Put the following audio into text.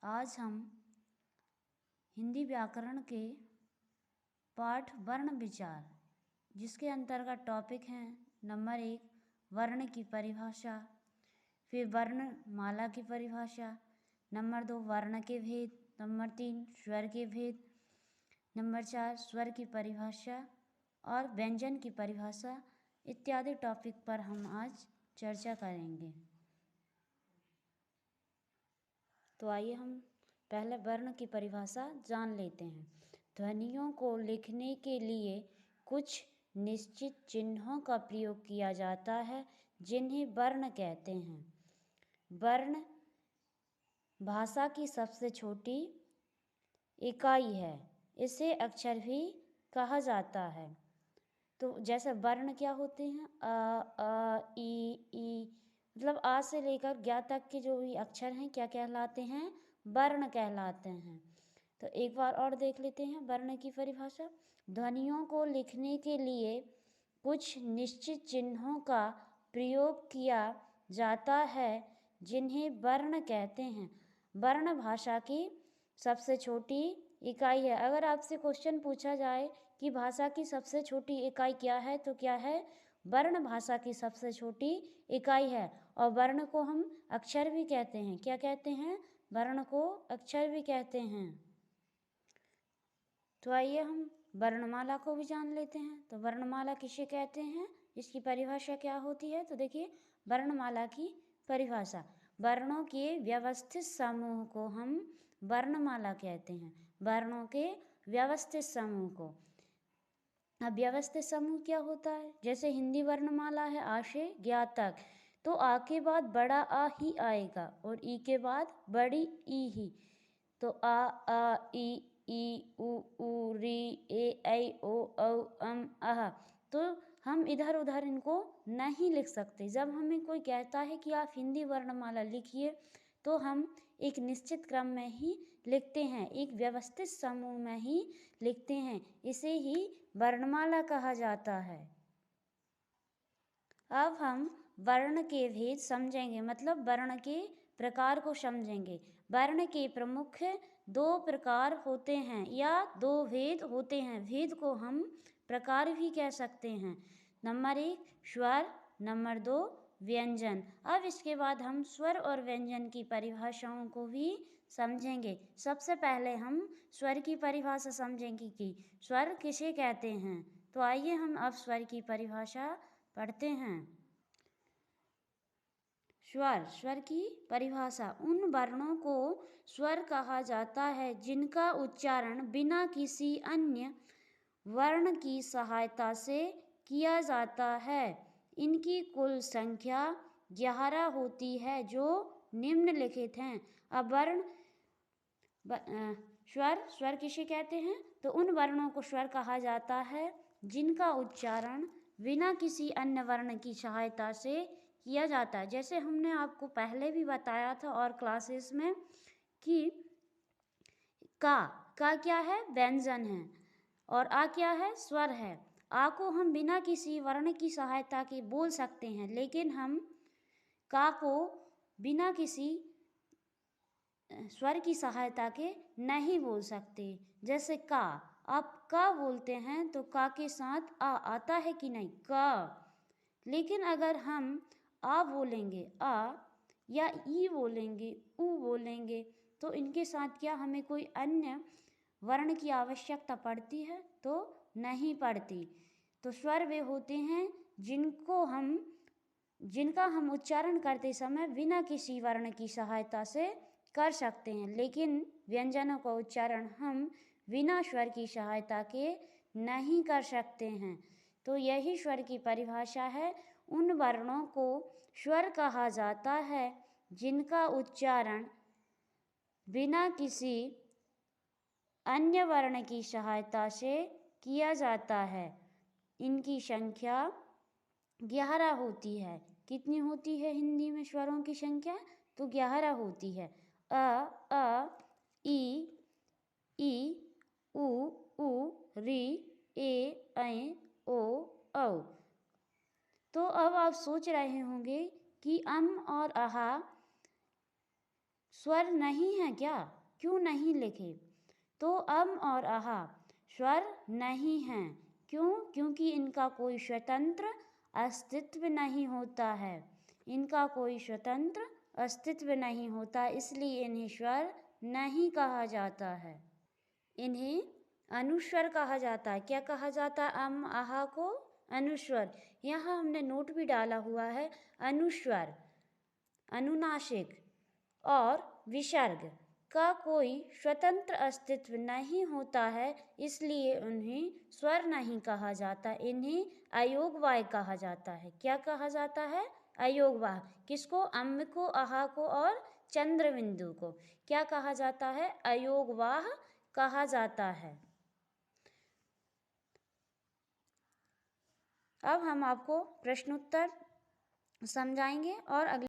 आज हम हिंदी व्याकरण के पाठ वर्ण विचार जिसके अंतर्गत टॉपिक हैं नंबर 1 वर्ण की परिभाषा, फिर वर्णमाला की परिभाषा, नंबर 2 वर्ण के भेद, नंबर 3 स्वर के भेद, नंबर 4 स्वर की परिभाषा और व्यंजन की परिभाषा इत्यादि टॉपिक पर हम आज चर्चा करेंगे। तो आइए हम पहले वर्ण की परिभाषा जान लेते हैं। ध्वनियों को लिखने के लिए कुछ निश्चित चिन्हों का प्रयोग किया जाता है जिन्हें वर्ण कहते हैं। वर्ण भाषा की सबसे छोटी इकाई है। इसे अक्षर भी कहा जाता है। तो जैसे वर्ण क्या होते हैं, अ ई मतलब आ से लेकर ज्ञ तक के जो भी अक्षर हैं क्या कहलाते हैं, वर्ण कहलाते हैं। तो एक बार और देख लेते हैं वर्ण की परिभाषा। ध्वनियों को लिखने के लिए कुछ निश्चित चिन्हों का प्रयोग किया जाता है जिन्हें वर्ण कहते हैं। वर्ण भाषा की सबसे छोटी इकाई है। अगर आपसे क्वेश्चन पूछा जाए कि भाषा की सबसे छोटी इकाई क्या है, तो क्या है, वर्ण भाषा की सबसे छोटी इकाई है। और वर्ण को हम अक्षर भी कहते हैं। क्या कहते हैं? वर्ण को अक्षर भी कहते हैं। तो आइए हम वर्णमाला को भी जान लेते हैं। तो वर्णमाला किसे कहते हैं, इसकी परिभाषा क्या होती है? तो देखिए वर्णमाला की परिभाषा, वर्णों के व्यवस्थित समूह को हम वर्णमाला कहते हैं। वर्णों के व्यवस्थित समूह को। अब व्यवस्थित समूह क्या होता है? जैसे हिंदी वर्णमाला है आ से ज्ञ तक, तो आ के बाद बड़ा आ ही आएगा और ई के बाद बड़ी ई ही। तो आ ई उ री ए ऐ ओ औ अह। तो हम इधर उधर इनको नहीं लिख सकते। जब हमें कोई कहता है कि आप हिंदी वर्णमाला लिखिए, तो हम एक निश्चित क्रम में ही लिखते हैं, एक व्यवस्थित समूह में ही लिखते हैं। इसे ही वर्णमाला कहा जाता है। अब हम वर्ण के भेद समझेंगे, मतलब वर्ण के प्रकार को समझेंगे। वर्ण के प्रमुख 2 प्रकार होते हैं या 2 भेद होते हैं। भेद को हम प्रकार भी कह सकते हैं। नंबर 1 स्वर, नंबर 2 व्यंजन। अब इसके बाद हम स्वर और व्यंजन की परिभाषाओं को भी समझेंगे। सबसे पहले हम स्वर की परिभाषा समझेंगे कि स्वर किसे कहते हैं। तो आइए हम अब स्वर की परिभाषा पढ़ते हैं। स्वर, स्वर की परिभाषा, उन वर्णों को स्वर कहा जाता है जिनका उच्चारण बिना किसी अन्य वर्ण की सहायता से किया जाता है। इनकी कुल संख्या 11 होती है जो निम्नलिखित हैं। अब वर्ण स्वर किसे कहते हैं? तो उन वर्णों को स्वर कहा जाता है जिनका उच्चारण बिना किसी अन्य वर्ण की सहायता से किया जाता है। जैसे हमने आपको पहले भी बताया था और क्लासेस में कि का क्या है? व्यंजन है। और आ क्या है? स्वर है। आ को हम बिना किसी वर्ण की सहायता के बोल सकते हैं, लेकिन हम का को बिना किसी स्वर की सहायता के नहीं बोल सकते। जैसे का, आप का बोलते हैं तो का के साथ आ आता है कि नहीं? का। लेकिन अगर हम आ बोलेंगे आ, या ई बोलेंगे ऊ बोलेंगे, तो इनके साथ क्या हमें कोई अन्य वर्ण की आवश्यकता पड़ती है? तो नहीं पड़ती। तो स्वर वे होते हैं जिनका हम उच्चारण करते समय बिना किसी वर्ण की सहायता से कर सकते हैं, लेकिन व्यंजनों का उच्चारण हम बिना स्वर की सहायता के नहीं कर सकते हैं। तो यही स्वर की परिभाषा है। उन वर्णों को स्वर कहा जाता है जिनका उच्चारण बिना किसी अन्य वर्ण की सहायता से किया जाता है। इनकी संख्या 11 होती है। कितनी होती है हिंदी में स्वरों की संख्या? तो 11 होती है। अ ई उ री ए ऐ ओ औ। तो अब आप सोच रहे होंगे कि अम और आहा स्वर नहीं है क्या? क्यों नहीं लिखे? तो अम और आहा स्वर नहीं हैं। क्यों? क्योंकि इनका कोई स्वतंत्र अस्तित्व नहीं होता है। इनका कोई स्वतंत्र अस्तित्व नहीं होता, इसलिए इन्हें स्वर नहीं कहा जाता है। इन्हें अनुस्वर कहा जाता है। क्या कहा जाता है? अम आहा को अनुस्वर। यहाँ हमने नोट भी डाला हुआ है, अनुस्वर, अनुनासिक और विसर्ग का कोई स्वतंत्र अस्तित्व नहीं होता है, इसलिए उन्हें स्वर नहीं कहा जाता, इन्हें अयोगवाय कहा जाता है। क्या कहा जाता है? अयोगवाह। किसको? अम्ब को, आहा को और चंद्रबिंदु को क्या कहा जाता है? अयोगवाह कहा जाता है। अब हम आपको प्रश्नोत्तर समझाएंगे और अगले